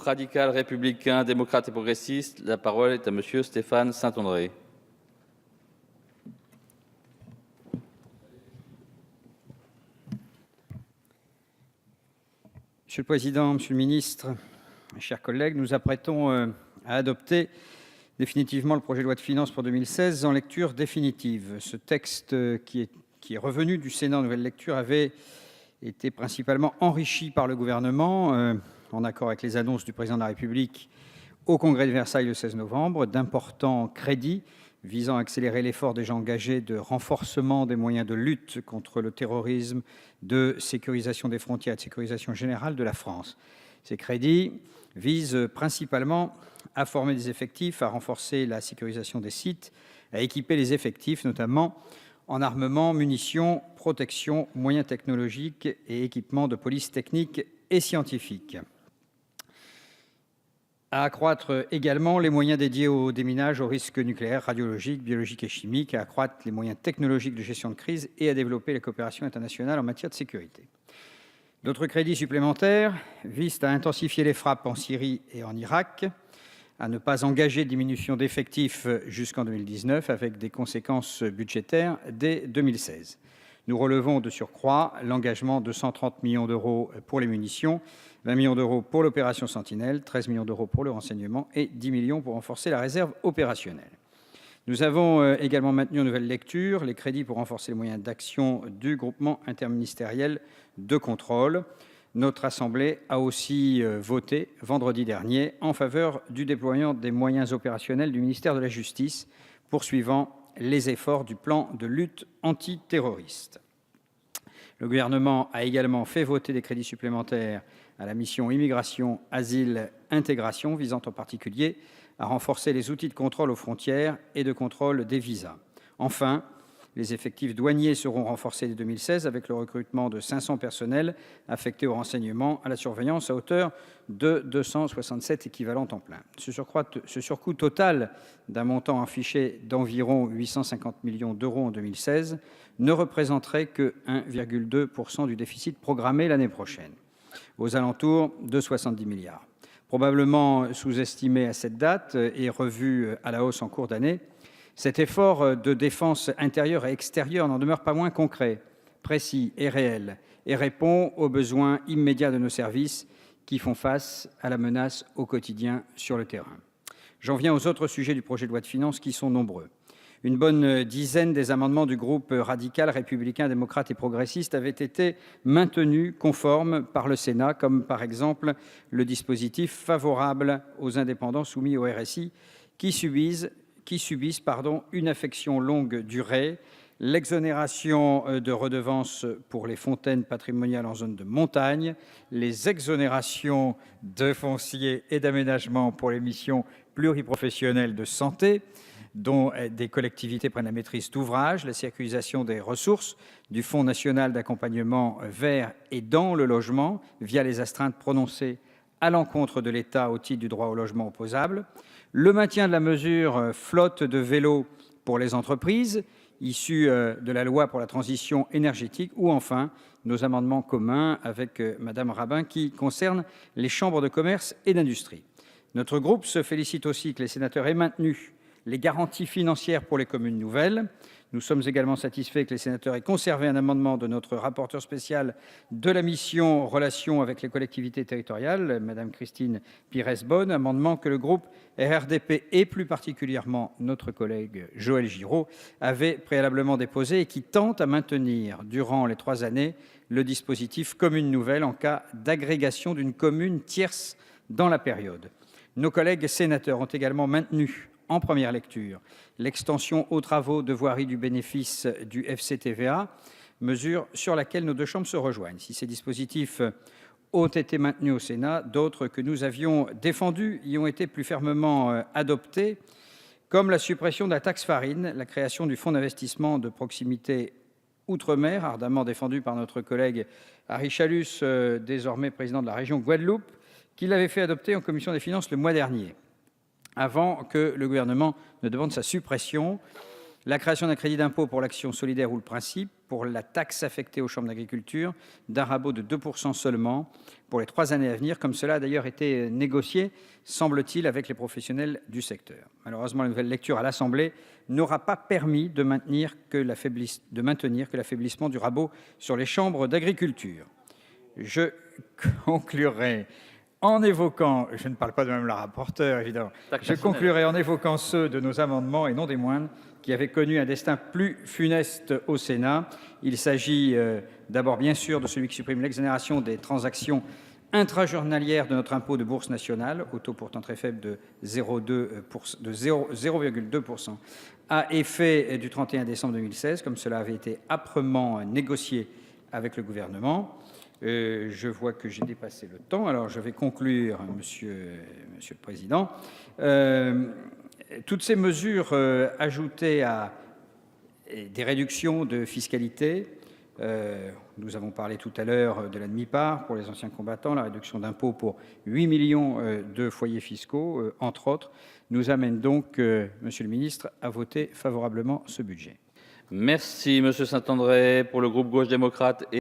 radical, républicain, démocrate et progressiste, la parole est à Monsieur Stéphane Saint-André. Monsieur le Président, Monsieur le Ministre, mes chers collègues, nous apprêtons à adopter définitivement le projet de loi de finances pour 2016 en lecture définitive. Ce texte qui est revenu du Sénat en nouvelle lecture avait été principalement enrichi par le gouvernement, en accord avec les annonces du Président de la République au Congrès de Versailles le 16 novembre, d'importants crédits visant à accélérer l'effort déjà engagé de renforcement des moyens de lutte contre le terrorisme, de sécurisation des frontières et de sécurisation générale de la France. Ces crédits visent principalement à former des effectifs, à renforcer la sécurisation des sites, à équiper les effectifs, notamment en armement, munitions, protection, moyens technologiques et équipements de police technique et scientifique. À accroître également les moyens dédiés au déminage aux risques nucléaires, radiologiques, biologiques et chimiques, à accroître les moyens technologiques de gestion de crise et à développer la coopération internationale en matière de sécurité. D'autres crédits supplémentaires visent à intensifier les frappes en Syrie et en Irak, à ne pas engager de diminution d'effectifs jusqu'en 2019 avec des conséquences budgétaires dès 2016. Nous relevons de surcroît l'engagement de 130 millions d'euros pour les munitions, 20 millions d'euros pour l'opération Sentinelle, 13 millions d'euros pour le renseignement et 10 millions pour renforcer la réserve opérationnelle. Nous avons également maintenu en nouvelle lecture les crédits pour renforcer les moyens d'action du groupement interministériel de contrôle. Notre Assemblée a aussi voté vendredi dernier en faveur du déploiement des moyens opérationnels du ministère de la Justice, poursuivant les efforts du plan de lutte antiterroriste. Le gouvernement a également fait voter des crédits supplémentaires à la mission Immigration, Asile, Intégration, visant en particulier à renforcer les outils de contrôle aux frontières et de contrôle des visas. Enfin, les effectifs douaniers seront renforcés dès 2016 avec le recrutement de 500 personnels affectés au renseignement, à la surveillance à hauteur de 267 équivalents temps plein. Ce surcoût total d'un montant affiché d'environ 850 millions d'euros en 2016 ne représenterait que 1,2% du déficit programmé l'année prochaine, aux alentours de 70 milliards. Probablement sous-estimé à cette date et revu à la hausse en cours d'année, cet effort de défense intérieure et extérieure n'en demeure pas moins concret, précis et réel, et répond aux besoins immédiats de nos services qui font face à la menace au quotidien sur le terrain. J'en viens aux autres sujets du projet de loi de finances qui sont nombreux. Une bonne dizaine des amendements du groupe radical, républicain, démocrate et progressiste avaient été maintenus conformes par le Sénat, comme par exemple le dispositif favorable aux indépendants soumis au RSI qui subissent une affection longue durée, l'exonération de redevances pour les fontaines patrimoniales en zone de montagne, les exonérations de foncier et d'aménagement pour les missions pluriprofessionnelles de santé, dont des collectivités prennent la maîtrise d'ouvrage, la sécurisation des ressources du Fonds national d'accompagnement vers et dans le logement via les astreintes prononcées à l'encontre de l'État au titre du droit au logement opposable, le maintien de la mesure flotte de vélos pour les entreprises, issue de la loi pour la transition énergétique, ou enfin nos amendements communs avec Mme Rabin qui concernent les chambres de commerce et d'industrie. Notre groupe se félicite aussi que les sénateurs aient maintenu les garanties financières pour les communes nouvelles. Nous sommes également satisfaits que les sénateurs aient conservé un amendement de notre rapporteur spécial de la mission Relations avec les collectivités territoriales, Mme Christine Pires-Beaune, amendement que le groupe RRDP et plus particulièrement notre collègue Joël Giraud avait préalablement déposé et qui tente à maintenir durant les 3 années le dispositif commune nouvelle en cas d'agrégation d'une commune tierce dans la période. Nos collègues sénateurs ont également maintenu en première lecture l'extension aux travaux de voirie du bénéfice du FCTVA, mesure sur laquelle nos deux chambres se rejoignent. Si ces dispositifs ont été maintenus au Sénat, d'autres que nous avions défendus y ont été plus fermement adoptés, comme la suppression de la taxe farine, la création du fonds d'investissement de proximité outre-mer, ardemment défendu par notre collègue Harry Chalus, désormais président de la région Guadeloupe, qui l'avait fait adopter en commission des finances le mois dernier, avant que le gouvernement ne demande sa suppression, La création d'un crédit d'impôt pour l'action solidaire ou le principe, pour la taxe affectée aux chambres d'agriculture, d'un rabot de 2% seulement pour les 3 années à venir, comme cela a d'ailleurs été négocié, semble-t-il, avec les professionnels du secteur. Malheureusement, la nouvelle lecture à l'Assemblée n'aura pas permis de maintenir que l'affaiblissement du rabot sur les chambres d'agriculture. Je conclurai en évoquant, je ne parle pas de même la rapporteure, évidemment, je conclurai en évoquant ceux de nos amendements, et non des moindres, qui avaient connu un destin plus funeste au Sénat. Il s'agit d'abord, bien sûr, de celui qui supprime l'exonération des transactions intrajournalières de notre impôt de bourse nationale, au taux pourtant très faible de 0,2%, à effet du 31 décembre 2016, comme cela avait été âprement négocié avec le gouvernement. Je vois que j'ai dépassé le temps, alors je vais conclure, Monsieur le Président. Toutes ces mesures ajoutées à des réductions de fiscalité, nous avons parlé tout à l'heure de la demi-part pour les anciens combattants, la réduction d'impôts pour 8 millions de foyers fiscaux, entre autres, nous amènent donc, Monsieur le Ministre, à voter favorablement ce budget. Merci, Monsieur Saint-André. Pour le groupe Gauche démocrate et